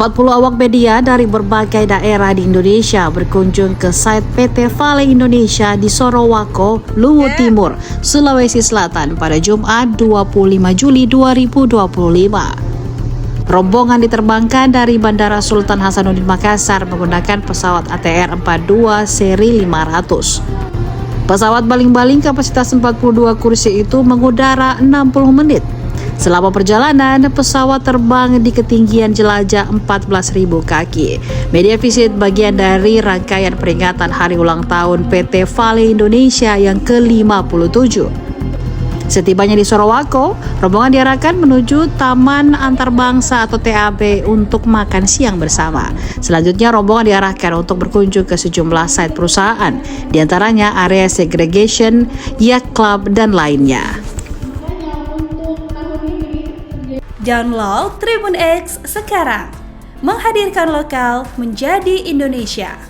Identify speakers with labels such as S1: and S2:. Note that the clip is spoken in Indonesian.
S1: 40 awak media dari berbagai daerah di Indonesia berkunjung ke site PT Vale Indonesia di Sorowako, Luwu Timur, Sulawesi Selatan pada Jumat 25 Juli 2025. Rombongan diterbangkan dari Bandara Sultan Hasanuddin Makassar menggunakan pesawat ATR 42 seri 500. Pesawat baling-baling kapasitas 42 kursi itu mengudara 60 menit. Selama perjalanan, pesawat terbang di ketinggian jelajah 14.000 kaki. Media visit bagian dari rangkaian peringatan hari ulang tahun PT Vale Indonesia yang ke-57. Setibanya di Sorowako, rombongan diarahkan menuju Taman Antarbangsa atau TAB untuk makan siang bersama. Selanjutnya, rombongan diarahkan untuk berkunjung ke sejumlah site perusahaan, diantaranya area segregation, yacht club, dan lainnya.
S2: Download Tribun X sekarang, menghadirkan lokal menjadi Indonesia.